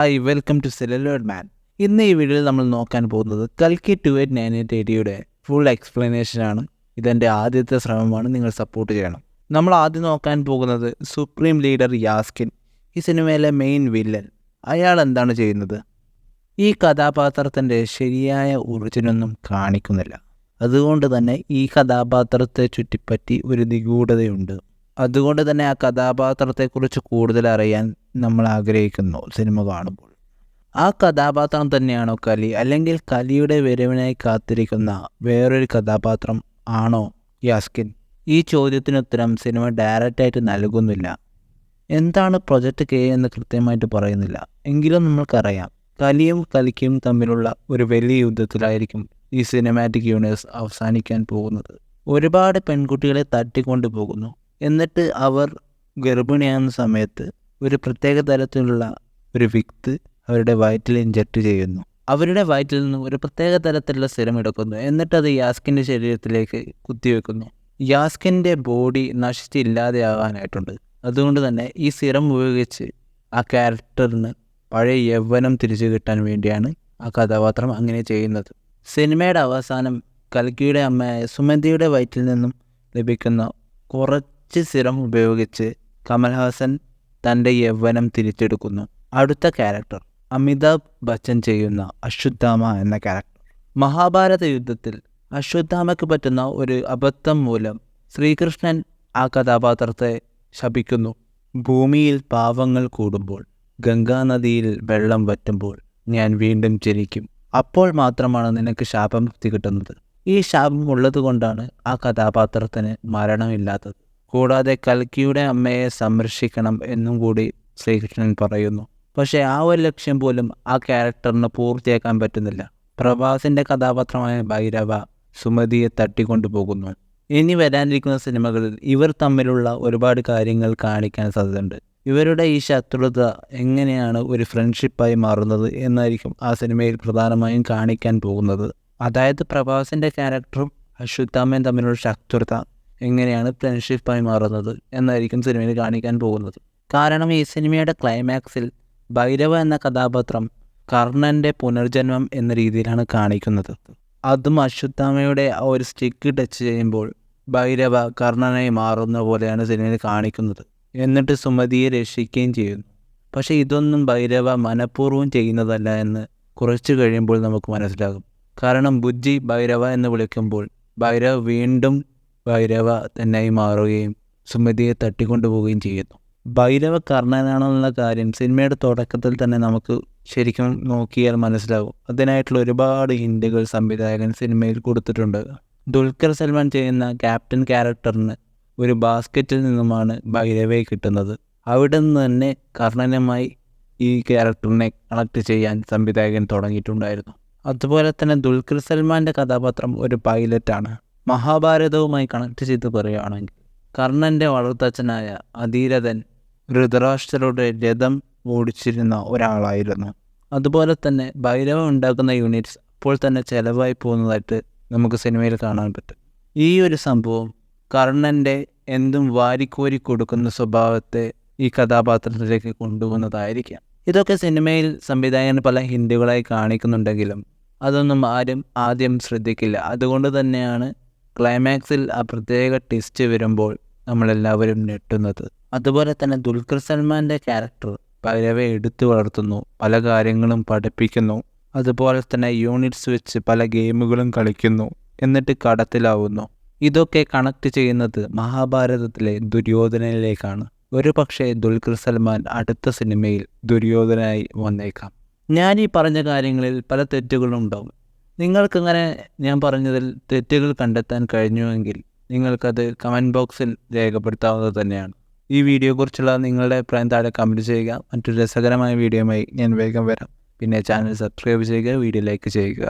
Hi welcome to celluloid മാൻ. ഇന്ന് ഈ വീഡിയോയിൽ നമ്മൾ നോക്കാൻ പോകുന്നത് കൽക്കി 289880യുടെ ഫുൾ എക്സ്പ്ലനേഷനാണ്. ഇതെൻ്റെ ആദ്യത്തെ ശ്രമമാണ്, നിങ്ങൾ സപ്പോർട്ട് ചെയ്യണം. നമ്മൾ ആദ്യം നോക്കാൻ പോകുന്നത് സുപ്രീം ലീഡർ യാസ്കിൻ, ഈ സിനിമയിലെ മെയിൻ വില്ലൻ. അയാൾ എന്താണ് ചെയ്യുന്നത്? ഈ കഥാപാത്രത്തിൻ്റെ ശരിയായ ഒറിജിനൊന്നും കാണിക്കുന്നില്ല. അതുകൊണ്ട് തന്നെ ഈ കഥാപാത്രത്തെ ചുറ്റിപ്പറ്റി ഒരു നിഗൂഢതയുണ്ട്. അതുകൊണ്ട് തന്നെ ആ കഥാപാത്രത്തെക്കുറിച്ച് കൂടുതൽ അറിയാൻ നമ്മൾ ആഗ്രഹിക്കുന്നു സിനിമ കാണുമ്പോൾ. ആ കഥാപാത്രം തന്നെയാണോ കലി, അല്ലെങ്കിൽ കലിയുടെ വരവിനായി കാത്തിരിക്കുന്ന വേറൊരു കഥാപാത്രം ആണോ യാസ്കിൻ? ഈ ചോദ്യത്തിനുത്തരം സിനിമ ഡയറക്റ്റായിട്ട് നൽകുന്നില്ല. എന്താണ് പ്രൊജക്റ്റ് കെ എന്ന് കൃത്യമായിട്ട് പറയുന്നില്ല. എങ്കിലും നമ്മൾക്കറിയാം, കലിയും കലിക്കും തമ്മിലുള്ള ഒരു വലിയ യുദ്ധത്തിലായിരിക്കും ഈ സിനിമാറ്റിക് യൂണിവേഴ്സ് അവസാനിക്കാൻ പോകുന്നത്. ഒരുപാട് പെൺകുട്ടികളെ തട്ടിക്കൊണ്ടു പോകുന്നു. എന്നിട്ട് അവർ ഗർഭിണിയാകുന്ന സമയത്ത് ഒരു പ്രത്യേക തരത്തിലുള്ള ഒരു വിത്ത് അവരുടെ വയറ്റിൽ ഇഞ്ചക്ട് ചെയ്യുന്നു. അവരുടെ വയറ്റിൽ നിന്ന് ഒരു പ്രത്യേക തരത്തിലുള്ള സിരം എടുക്കുന്നു. എന്നിട്ടത് യാസ്കിൻ്റെ ശരീരത്തിലേക്ക് കുത്തിവെക്കുന്നു. യാസ്കിൻ്റെ ബോഡി നശിച്ചില്ലാതെയാകാനായിട്ടുണ്ട്. അതുകൊണ്ട് തന്നെ ഈ സിരം ഉപയോഗിച്ച് ആ ക്യാരക്ടറിന് പഴയ യൗവനം തിരിച്ചു കിട്ടാൻ വേണ്ടിയാണ് ആ കഥാപാത്രം അങ്ങനെ ചെയ്യുന്നത്. സിനിമയുടെ അവസാനം കൽക്കിയുടെ അമ്മയായ സുമതിയുടെ വയറ്റിൽ നിന്നും ലഭിക്കുന്ന കുറച്ച് സിരം ഉപയോഗിച്ച് കമൽഹാസൻ തൻ്റെ യൗവനം തിരിച്ചെടുക്കുന്നു. അടുത്ത ക്യാരക്ടർ അമിതാഭ് ബച്ചൻ ചെയ്യുന്ന അശ്വത്ഥാമ എന്ന ക്യാരക്ടർ. മഹാഭാരത യുദ്ധത്തിൽ അശ്വത്ഥാമയ്ക്ക് പറ്റുന്ന ഒരു അബദ്ധം മൂലം ശ്രീകൃഷ്ണൻ ആ കഥാപാത്രത്തെ ശപിക്കുന്നു. ഭൂമിയിൽ പാവങ്ങൾ കൂടുമ്പോൾ, ഗംഗാനദിയിൽ വെള്ളം വറ്റുമ്പോൾ ഞാൻ വീണ്ടും ജനിക്കും. അപ്പോൾ മാത്രമാണ് നിനക്ക് ശാപമുക്തി കിട്ടുന്നത്. ഈ ശാപം ഉള്ളത് കൊണ്ടാണ് ആ കഥാപാത്രത്തിന് മരണമില്ലാത്തത്. കൂടാതെ കൽക്കിയുടെ അമ്മയെ സംരക്ഷിക്കണം എന്നും കൂടി ശ്രീകൃഷ്ണൻ പറയുന്നു. പക്ഷേ ആ ഒരു ലക്ഷ്യം പോലും ആ ക്യാരക്ടറിന് പൂർത്തിയാക്കാൻ പറ്റുന്നില്ല. പ്രഭാസിൻ്റെ കഥാപാത്രമായ ഭൈരവ സുമതിയെ തട്ടിക്കൊണ്ടുപോകുന്നു. ഇനി വരാനിരിക്കുന്ന സിനിമകളിൽ ഇവർ തമ്മിലുള്ള ഒരുപാട് കാര്യങ്ങൾ കാണിക്കാൻ സാധ്യതയുണ്ട്. ഇവരുടെ ഈ ശത്രുത എങ്ങനെയാണ് ഒരു ഫ്രണ്ട്ഷിപ്പായി മാറുന്നത് എന്നായിരിക്കും ആ സിനിമയിൽ പ്രധാനമായും കാണിക്കാൻ പോകുന്നത്. അതായത് പ്രഭാസിൻ്റെ ക്യാരക്ടറും അശ്വത്ഥാമയും തമ്മിലുള്ള ശത്രുത എങ്ങനെയാണ് ഫ്രണ്ട്ഷിപ്പായി മാറുന്നത് എന്നായിരിക്കും സിനിമയിൽ കാണിക്കാൻ പോകുന്നത്. കാരണം ഈ സിനിമയുടെ ക്ലൈമാക്സിൽ ഭൈരവ എന്ന കഥാപാത്രം കർണൻ്റെ പുനർജന്മം എന്ന രീതിയിലാണ് കാണിക്കുന്നത്. അതും അശ്വത്ഥാമയുടെ ആ ഒരു സ്റ്റിക്ക് ടച്ച് ചെയ്യുമ്പോൾ ഭൈരവ കർണനായി മാറുന്ന പോലെയാണ് സിനിമയിൽ കാണിക്കുന്നത്. എന്നിട്ട് സുമതിയെ രക്ഷിക്കുകയും ചെയ്യുന്നു. പക്ഷേ ഇതൊന്നും ഭൈരവ മനഃപൂർവ്വം ചെയ്യുന്നതല്ല എന്ന് കുറച്ച് കഴിയുമ്പോൾ നമുക്ക് മനസ്സിലാകും. കാരണം ബുജ്ജി ഭൈരവ എന്ന് വിളിക്കുമ്പോൾ ഭൈരവ വീണ്ടും ഭൈരവ തന്നെയായി മാറുകയും സുമതിയെ തട്ടിക്കൊണ്ടുപോവുകയും ചെയ്യുന്നു. ഭൈരവ കർണനാണെന്നുള്ള കാര്യം സിനിമയുടെ തുടക്കത്തിൽ തന്നെ നമുക്ക് ശരിക്കും നോക്കിയാൽ മനസ്സിലാകും. അതിനായിട്ടുള്ള ഒരുപാട് ഹിൻറ്റുകൾ സംവിധായകൻ സിനിമയിൽ കൊടുത്തിട്ടുണ്ട്. ദുൽഖർ സൽമാൻ ചെയ്യുന്ന ക്യാപ്റ്റൻ ക്യാരക്ടറിന് ഒരു ബാസ്ക്കറ്റിൽ നിന്നുമാണ് ഭൈരവയെ കിട്ടുന്നത്. അവിടെ നിന്ന് തന്നെ കർണനുമായി ഈ ക്യാരക്ടറിനെ കണക്ട് ചെയ്യാൻ സംവിധായകൻ തുടങ്ങിയിട്ടുണ്ടായിരുന്നു. അതുപോലെ തന്നെ ദുൽഖർ സൽമാൻ്റെ കഥാപാത്രം ഒരു പൈലറ്റാണ്. മഹാഭാരതവുമായി കണക്ട് ചെയ്ത് പറയുകയാണെങ്കിൽ കർണൻ്റെ വളർത്തച്ഛനായ അധീരഥൻ ധൃതരാഷ്ട്രരുടെ രഥം ഓടിച്ചിരുന്ന ഒരാളായിരുന്നു. അതുപോലെ തന്നെ ഭൈരവ ഉണ്ടാക്കുന്ന യൂണിറ്റ്സ് അപ്പോൾ തന്നെ ചിലവായി പോകുന്നതായിട്ട് നമുക്ക് സിനിമയിൽ കാണാൻ പറ്റും. ഈ ഒരു സംഭവം കർണൻ്റെ എന്തും വാരിക്കോരി കൊടുക്കുന്ന സ്വഭാവത്തെ ഈ കഥാപാത്രത്തിലേക്ക് കൊണ്ടുപോകുന്നതായിരിക്കാം. ഇതൊക്കെ സിനിമയിൽ സംവിധായകൻ പല ഹിൻറ്റുകളായി കാണിക്കുന്നുണ്ടെങ്കിലും അതൊന്നും ആരും ആദ്യം ശ്രദ്ധിക്കില്ല. അതുകൊണ്ട് തന്നെയാണ് ക്ലൈമാക്സിൽ ആ പ്രത്യേക ട്വിസ്റ്റ് വരുമ്പോൾ നമ്മളെല്ലാവരും ഞെട്ടുന്നത്. അതുപോലെ തന്നെ ദുൽഖർ സൽമാൻ്റെ ക്യാരക്ടർ ഭൈരവയെ എടുത്തു വളർത്തുന്നു, പല കാര്യങ്ങളും പഠിപ്പിക്കുന്നു. അതുപോലെ തന്നെ യൂണിറ്റ്സ് വെച്ച് പല ഗെയിമുകളും കളിക്കുന്നു, എന്നിട്ട് കടത്തിലാവുന്നു. ഇതൊക്കെ കണക്ട് ചെയ്യുന്നത് മഹാഭാരതത്തിലെ ദുര്യോധനയിലേക്കാണ്. ഒരു പക്ഷേ ദുൽഖർ സൽമാൻ അടുത്ത സിനിമയിൽ ദുര്യോധനായി വന്നേക്കാം. ഞാൻ ഈ പറഞ്ഞ കാര്യങ്ങളിൽ പല തെറ്റുകളും ഉണ്ടാവും. നിങ്ങൾക്കങ്ങനെ ഞാൻ പറഞ്ഞതിൽ തെറ്റുകൾ കണ്ടെത്താൻ കഴിഞ്ഞുവെങ്കിൽ നിങ്ങൾക്കത് കമൻറ്റ് ബോക്സിൽ രേഖപ്പെടുത്താവുന്നത് തന്നെയാണ്. ഈ വീഡിയോയെക്കുറിച്ചുള്ള നിങ്ങളുടെ അഭിപ്രായം താഴെ കമൻറ്റ് ചെയ്യുക. മറ്റൊരു രസകരമായ വീഡിയോയുമായി ഞാൻ വേഗം വരാം. പിന്നെ ചാനൽ സബ്സ്ക്രൈബ് ചെയ്യുക, വീഡിയോ ലൈക്ക് ചെയ്യുക.